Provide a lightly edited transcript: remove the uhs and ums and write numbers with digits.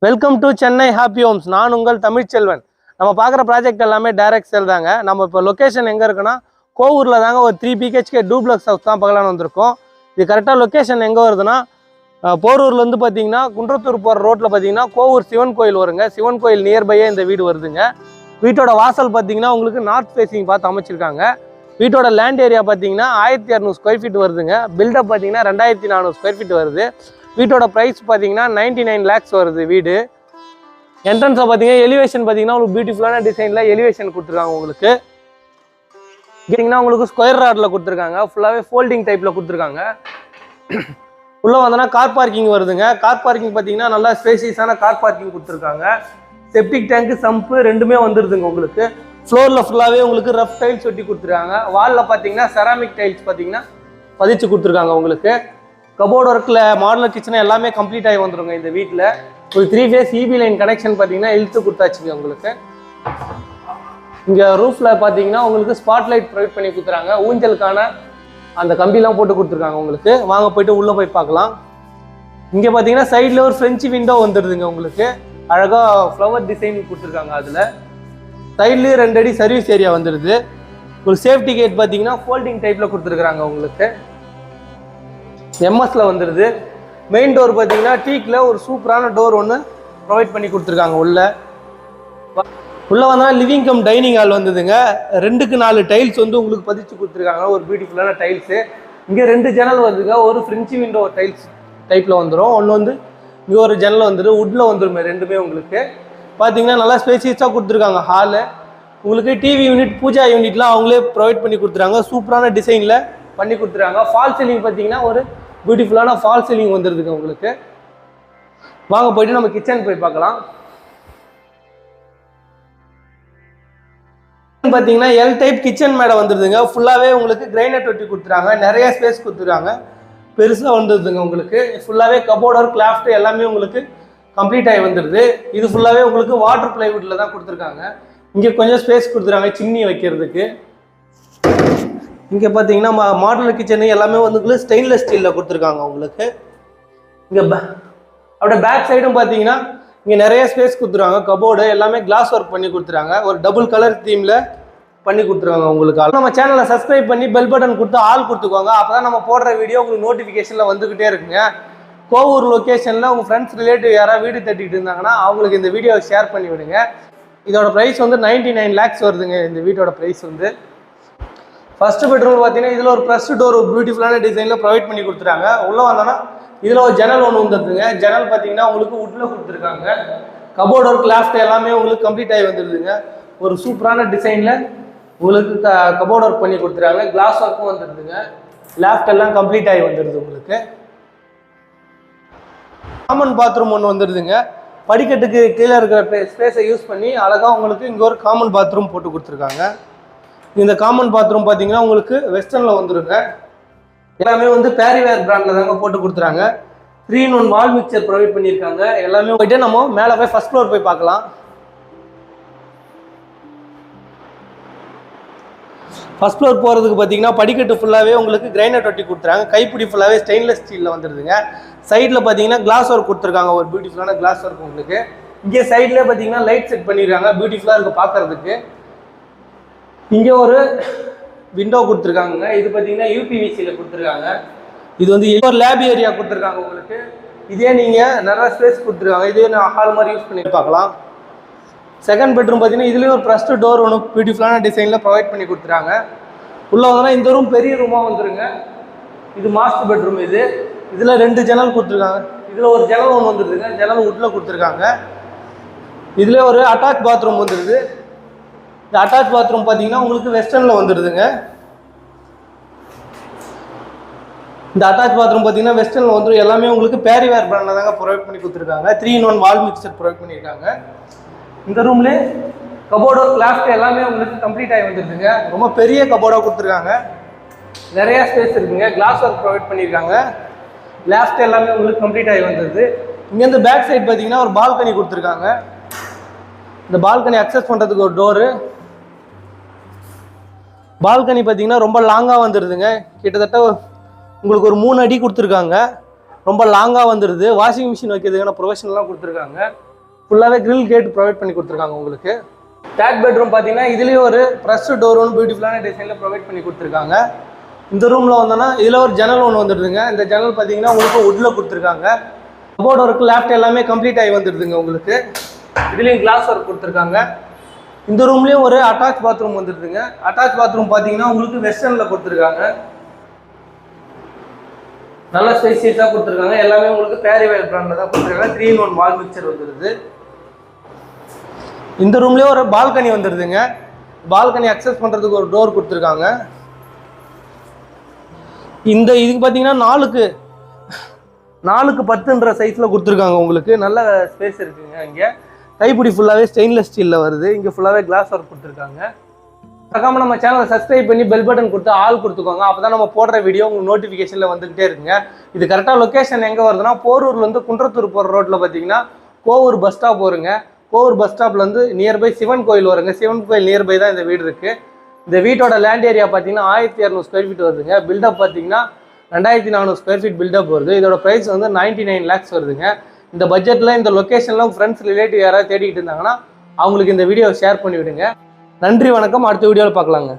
Welcome to Chennai happy homes. நான் உங்கள் தமிழ்ச்செல்வன். நம்ம பார்க்குற ப்ராஜெக்ட் எல்லாமே டைரக்ட் சேல் தாங்க. நம்ம இப்போ லொக்கேஷன் எங்கே இருக்குன்னா கோவூரில் தாங்க. ஒரு 3 BHK டூப்ளக்ஸ் ஹவுஸ் தான் பார்க்கலான்னு வந்திருக்கோம். இது கரெக்டாக லொக்கேஷன் எங்கே வருதுன்னா போரூர்லேருந்து பார்த்தீங்கன்னா குன்றத்தூர் போகிற ரோட்டில் பார்த்தீங்கன்னா கோவூர் சிவன் கோயில் வருங்க. சிவன் கோயில் நியர்பையே இந்த வீடு வருதுங்க. வீட்டோட வாசல் பார்த்தீங்கன்னா உங்களுக்கு நார்த் ஃபேஸிங் பார்த்து அமைச்சிருக்காங்க. வீட்டோட லேண்ட் ஏரியா பார்த்தீங்கன்னா 1200 ஸ்கொயர் ஃபீட் வருதுங்க. பில்டப் பார்த்தீங்கன்னா 2400 ஸ்கொயர் ஃபீட் வருது. வீட்டோட ப்ரைஸ் பார்த்தீங்கன்னா 99 lakhs வருது வீடு. என்ட்ரன்ஸை பார்த்தீங்கன்னா எலிவேஷன் பார்த்தீங்கன்னா உங்களுக்கு பியூட்டிஃபுல்லான டிசைனில் எலிவேஷன் கொடுத்துருக்காங்க. உங்களுக்கு கேட்டிங்கன்னா உங்களுக்கு ஸ்கொயர் ராடில் கொடுத்துருக்காங்க. ஃபுல்லாகவே ஃபோல்டிங் டைப்பில் கொடுத்துருக்காங்க. உள்ளே வந்தோன்னா கார் பார்க்கிங் வருதுங்க. கார் பார்க்கிங் பார்த்தீங்கன்னா நல்லா ஸ்பேசியஸான கார் பார்க்கிங் கொடுத்துருக்காங்க. செப்டிக் டேங்க்கு சம்பு ரெண்டுமே வந்துடுதுங்க. உங்களுக்கு ஃப்ளோரில் ஃபுல்லாகவே உங்களுக்கு ரஃப் டைல்ஸ் ஒட்டி கொடுத்துருக்காங்க. வாலில் பார்த்தீங்கன்னா செராமிக் டைல்ஸ் பார்த்தீங்கன்னா பதிச்சு கொடுத்துருக்காங்க. உங்களுக்கு கபோர்டு ஒர்க்கில் மாடலர் கிச்சனை எல்லாமே கம்ப்ளீட் ஆகி வந்துடுங்க. இந்த வீட்டில் ஒரு 3 phase EB லைன் கனெக்ஷன் பார்த்தீங்கன்னா இழுத்து கொடுத்தாச்சுங்க. உங்களுக்கு இங்கே ரூஃபில் பார்த்தீங்கன்னா உங்களுக்கு ஸ்பாட் லைட் ப்ரொவைட் பண்ணி கொடுத்துறாங்க. ஊஞ்சலுக்கான அந்த கம்பிலாம் போட்டு கொடுத்துருக்காங்க. உங்களுக்கு வாங்க போயிட்டு உள்ளே போய் பார்க்கலாம். இங்கே பார்த்தீங்கன்னா சைடில் ஒரு ஃப்ரெஞ்சு விண்டோ வந்துடுதுங்க. உங்களுக்கு அழகாக ஃப்ளவர் டிசைன் கொடுத்துருக்காங்க. அதில் சைட்லேயும் 2 அடி சர்வீஸ் ஏரியா வந்துடுது. ஒரு சேஃப்டி கேட் பார்த்தீங்கன்னா ஃபோல்டிங் டைப்பில் கொடுத்துருக்குறாங்க. உங்களுக்கு எம்எஸ்ல வந்துடுது. மெயின் டோர் பார்த்தீங்கன்னா டீக்கில் ஒரு சூப்பரான டோர் ஒன்று ப்ரொவைட் பண்ணி கொடுத்துருக்காங்க. உள்ளே வந்தால் லிவிங் கம் டைனிங் ஹால் வந்ததுங்க. 2க்கு 4 டைல்ஸ் வந்து உங்களுக்கு பதிச்சு கொடுத்துருக்காங்க. ஒரு பியூட்டிஃபுல்லான டைல்ஸு. இங்கே 2 ஜன்னல் வருதுங்க. ஒரு ஃப்ரெஞ்சு விண்டோ டைல்ஸ் டைப்பில் வந்துடும். ஒன்று வந்து இங்கே ஒரு ஜன்னல் வந்துடும். வுட்டில் வந்துடுமே ரெண்டுமே. உங்களுக்கு பார்த்தீங்கன்னா நல்லா ஸ்பேசியஸாக கொடுத்துருக்காங்க. ஹாலு உங்களுக்கு டிவி யூனிட் பூஜா யூனிட்லாம் அவங்களே ப்ரொவைட் பண்ணி கொடுத்துருக்காங்க. சூப்பரான டிசைனில் பண்ணி கொடுத்துருக்காங்க. ஃபால் சீலிங் பார்த்தீங்கன்னா ஒரு பியூட்டிஃபுல்லான ஃபால் சீலிங் வந்துடுதுங்க. உங்களுக்கு வாங்க போயிட்டு நம்ம கிச்சன் போய் பார்க்கலாம். பார்த்தீங்கன்னா எல் டைப் கிச்சன் மேடை வந்துடுதுங்க. ஃபுல்லாகவே உங்களுக்கு கிரைனைட் ஒட்டி கொடுத்துருக்காங்க. நிறைய ஸ்பேஸ் கொடுத்துருக்காங்க. பெருசாக வந்துடுதுங்க. உங்களுக்கு ஃபுல்லாகவே கபோர்ட் ஒர்க் கிளாஃப்ட் எல்லாமே உங்களுக்கு கம்ப்ளீட் ஆகி வந்துடுது. இது ஃபுல்லாகவே உங்களுக்கு வாட்டர் பிளைவுட்டில் தான் கொடுத்துருக்காங்க. இங்கே கொஞ்சம் ஸ்பேஸ் கொடுத்துருக்காங்க சிம்னி வைக்கிறதுக்கு. இங்கே பார்த்தீங்கன்னா மாடுலர் கிச்சனு எல்லாமே வந்து ஸ்டெயின்லெஸ் ஸ்டீலில் கொடுத்துருக்காங்க. உங்களுக்கு இங்கே அப்படியே பேக் சைடும் பார்த்தீங்கன்னா இங்கே நிறைய ஸ்பேஸ் கொடுத்துருவாங்க. கபோர்டு எல்லாமே கிளாஸ் ஒர்க் பண்ணி கொடுத்துருக்காங்க. ஒரு டபுள் கலர் தீமில் பண்ணி கொடுத்துருவாங்க. உங்களுக்கு நம்ம சேனலை சப்ஸ்கிரைப் பண்ணி பெல் பட்டன் கொடுத்து ஆள் கொடுத்துக்கோங்க. அப்போ தான் நம்ம போடுற வீடியோ உங்களுக்கு நோட்டிஃபிகேஷனில் வந்துக்கிட்டே இருக்குங்க. கோவூர் லொக்கேஷனில் உங்கள் ஃப்ரெண்ட்ஸ் ரிலேட்டிவ் யாராவது வீடு தட்டிட்டு இருந்தாங்கன்னா அவங்களுக்கு இந்த வீடியோவை ஷேர் பண்ணி விடுங்க. இதோட ப்ரைஸ் வந்து 99 lakhs வருதுங்க. இந்த வீட்டோட ப்ரைஸ் வந்து ஃபர்ஸ்ட் பெட்ரூம் பார்த்தீங்கன்னா இதில் ஒரு ப்ரெஸ் டோர் பியூட்டிஃபுல்லான டிசைனில் ப்ரொவைட் பண்ணி கொடுத்துருக்காங்க. உள்ளே வந்தோன்னா இதில் ஒரு ஜன்னல் ஒன்று வந்துடுதுங்க. ஜன்னல் பார்த்தீங்கன்னா உங்களுக்கு வுட்டில் கொடுத்துருக்காங்க. கபோர்ட் ஒர்க் கிளாஃப்ட் எல்லாமே உங்களுக்கு கம்ப்ளீட் ஆகி வந்துடுதுங்க. ஒரு சூப்பரான டிசைனில் உங்களுக்கு கபோர்ட் ஒர்க் பண்ணி கொடுத்துருக்காங்க. கிளாஸ் ஒர்க்கும் வந்துடுதுங்க. லேஃப்ட் எல்லாம் கம்ப்ளீட் ஆகி வந்துடுது. உங்களுக்கு காமன் பாத்ரூம் ஒன்று வந்துடுதுங்க. படிக்கட்டுக்கு கீழே இருக்கிற ஸ்பேஸை யூஸ் பண்ணி அழகாக உங்களுக்கு இங்கே ஒரு காமன் பாத்ரூம் போட்டு கொடுத்துருக்காங்க. இந்த காமன் பாத்ரூம் பார்த்தீங்கன்னா உங்களுக்கு வெஸ்டர்னில் வந்துருங்க. எல்லாமே வந்து பேரிவேர் பிராண்டில் தாங்க போட்டு கொடுத்துறாங்க. 3-in-1 வால் மிக்சர் ப்ரொவைட் பண்ணியிருக்காங்க. எல்லாமே போயிட்டு நம்ம மேலே போய் ஃபர்ஸ்ட் ஃப்ளோர் போய் பார்க்கலாம். ஃபர்ஸ்ட் ஃப்ளோர் போகிறதுக்கு பார்த்தீங்கன்னா படிக்கட்டு ஃபுல்லாகவே உங்களுக்கு கிரைனைட் ஒட்டி கொடுத்துறாங்க. கைப்பிடி ஃபுல்லாகவே ஸ்டெயின்லெஸ் ஸ்டீலில் வந்துடுதுங்க. சைடில் பார்த்தீங்கன்னா கிளாஸ் ஒர்க் கொடுத்துருக்காங்க. ஒரு பியூட்டிஃபுல்லான கிளாஸ் ஒர்க் உங்களுக்கு. இங்கே சைட்லேயே பார்த்தீங்கன்னா லைட் செட் பண்ணியிருக்காங்க. பியூட்டிஃபுல்லாக இருக்குது பார்க்குறதுக்கு. இங்கே ஒரு விண்டோ கொடுத்துருக்காங்க. இது பார்த்தீங்கன்னா UPVCயில் கொடுத்துருக்காங்க. இது வந்து ஒரு லேப் ஏரியா கொடுத்துருக்காங்க. உங்களுக்கு இதே நீங்கள் நிறைய ஸ்பேஸ் கொடுத்துருக்காங்க. இதே ஹால் மாதிரி யூஸ் பண்ணி பார்க்கலாம். செகண்ட் பெட்ரூம் பார்த்தீங்கன்னா இதுலேயும் ஒரு ப்ரெஸ்ட் டோர் ஒன்று பியூட்டிஃபுல்லான டிசைனில் ப்ரொவைட் பண்ணி கொடுத்துருக்காங்க. உள்ளே வந்தோன்னா இந்த ரூம் பெரிய ரூமாக வந்துருங்க. இது மாஸ்டர் பெட்ரூம். இதில் 2 ஜன்னல் கொடுத்துருக்காங்க. இதில் ஒரு ஜன்னல் ஒன்று வந்துடுதுங்க. ஜன்னல் வுட்டில் கொடுத்துருக்காங்க. இதில் ஒரு அட்டாச் பாத்ரூம் வந்துடுது. இந்த அட்டாச் பாத்ரூம் பார்த்தீங்கன்னா உங்களுக்கு வெஸ்டர்னில் வந்துடுதுங்க. இந்த அட்டாச் பாத்ரூம் பார்த்தீங்கன்னா வெஸ்டர்னில் வந்துடும். எல்லாமே உங்களுக்கு பேரிவேர் பிராண்டில் தாங்க ப்ரொவைட் பண்ணி கொடுத்துருக்காங்க. 3-in-1 வால் மிக்சர் ப்ரொவைட் பண்ணியிருக்காங்க. இந்த ரூம்லேயே கபோர்டோ கிளாஃப்ட் எல்லாமே உங்களுக்கு கம்ப்ளீட் ஆகி வந்துடுதுங்க. ரொம்ப பெரிய கபோர்டாக கொடுத்துருக்காங்க. நிறையா ஸ்பேஸ் இருக்குங்க. கிளாஸ் ஒர்க் ப்ரொவைட் பண்ணியிருக்காங்க. லேஃப்ட் எல்லாமே உங்களுக்கு கம்ப்ளீட் ஆகி வந்துடுது. இங்கேருந்து பேக் சைடு பார்த்தீங்கன்னா ஒரு பால்கனி கொடுத்துருக்காங்க. இந்த பால்கனி அக்சஸ் பண்ணுறதுக்கு ஒரு டோரு. பால்கனி பார்த்தீங்கன்னா ரொம்ப லாங்காக வந்துடுதுங்க. கிட்டத்தட்ட உங்களுக்கு ஒரு 3 அடி கொடுத்துருக்காங்க. ரொம்ப லாங்காக வந்துடுது. வாஷிங் மிஷின் வைக்கிறதுக்கான ப்ரொஃபஷனல்லாம் கொடுத்துருக்காங்க. ஃபுல்லாகவே கிரில் கேட் ப்ரொவைட் பண்ணி கொடுத்துருக்காங்க உங்களுக்கு. தேர்ட் பெட்ரூம் பார்த்தீங்கன்னா இதுலேயும் ஒரு ப்ரெஸ் டோர் ஒன்று பியூட்டிஃபுல்லான டிசைனில் ப்ரொவைட் பண்ணி கொடுத்துருக்காங்க. இந்த ரூமில் வந்தோன்னா இதில் ஒரு ஜன்னல் ஒன்று வந்துடுதுங்க. இந்த ஜன்னல் பார்த்தீங்கன்னா உங்களுக்கு உட்டில் கொடுத்துருக்காங்க. கபோர்ட் ஒர்க் லேஃப்ட் எல்லாமே கம்ப்ளீட் ஆகி வந்துடுதுங்க உங்களுக்கு. இதுலேயும் கிளாஸ் ஒர்க் கொடுத்துருக்காங்க. இந்த ரூம்லேயும் ஒரு அட்டாச் பாத்ரூம் வந்துடுதுங்க. அட்டாச் பாத்ரூம் பார்த்தீங்கன்னா உங்களுக்கு வெஸ்டர்னில் கொடுத்துருக்காங்க. நல்ல ஸ்பேசியஸாக கொடுத்துருக்காங்க. எல்லாமே உங்களுக்கு பேரிவேல் பிராண்டில் தான் கொடுத்துருக்காங்க. 3-in-1 வால் மிக்சர் வந்துடுது. இந்த ரூம்லேயே ஒரு பால்கனி வந்துடுதுங்க. பால்கனி அக்சஸ் பண்ணுறதுக்கு ஒரு டோர் கொடுத்துருக்காங்க. இந்த இதுக்கு பார்த்தீங்கன்னா 4க்கு 10ன்ற சைஸில் கொடுத்துருக்காங்க உங்களுக்கு. நல்ல ஸ்பேஸ் இருக்குங்க. இங்கே கைப்பிடி ஃபுல்லாகவே ஸ்டெயின்லெஸ் ஸ்டீலில் வருது. இங்கே ஃபுல்லாகவே கிளாஸ் ஒர்க் கொடுத்துருக்காங்க. மறக்காம நம்ம சேனலை சப்ஸ்கிரைப் பண்ணி பெல் பட்டன் கொடுத்து ஆல் கொடுத்துக்கோங்க. அப்போ தான் நம்ம போடுற வீடியோ உங்களுக்கு நோட்டிஃபிகேஷனில் வந்துகிட்டே இருக்குங்க. இது கரெக்டாக லொக்கேஷன் எங்கே வருதுன்னா போரூர்லேருந்து குன்றத்தூர் போகிற ரோட்டில் பார்த்தீங்கன்னா கோவூர் பஸ் ஸ்டாப் வருங்க. கோவூர் பஸ் ஸ்டாப்லேருந்து நியர்பை சிவன் கோயில் வருங்க. சிவன் கோயில் நியர்பை தான் இந்த வீடு இருக்குது. இந்த வீட்டோட லேண்ட் ஏரியா பார்த்தீங்கன்னா 1200 ஸ்கொயர் ஃபீட் வருதுங்க. பில்டப் பார்த்தீங்கன்னா 2400 ஸ்கொயர் ஃபீட் பில்டப் வருது. இதோட ப்ரைஸ் வந்து 99 lakhs வருதுங்க. இந்த பட்ஜெட்டில் இந்த லொக்கேஷனில் ஃப்ரெண்ட்ஸ் ரிலேட்டிவ் யாராவது தேடிக்கிட்டு இருந்தாங்கன்னா அவங்களுக்கு இந்த வீடியோவை ஷேர் பண்ணி விடுங்க. நன்றி, வணக்கம். அடுத்த வீடியோவில் பார்க்கலாங்க.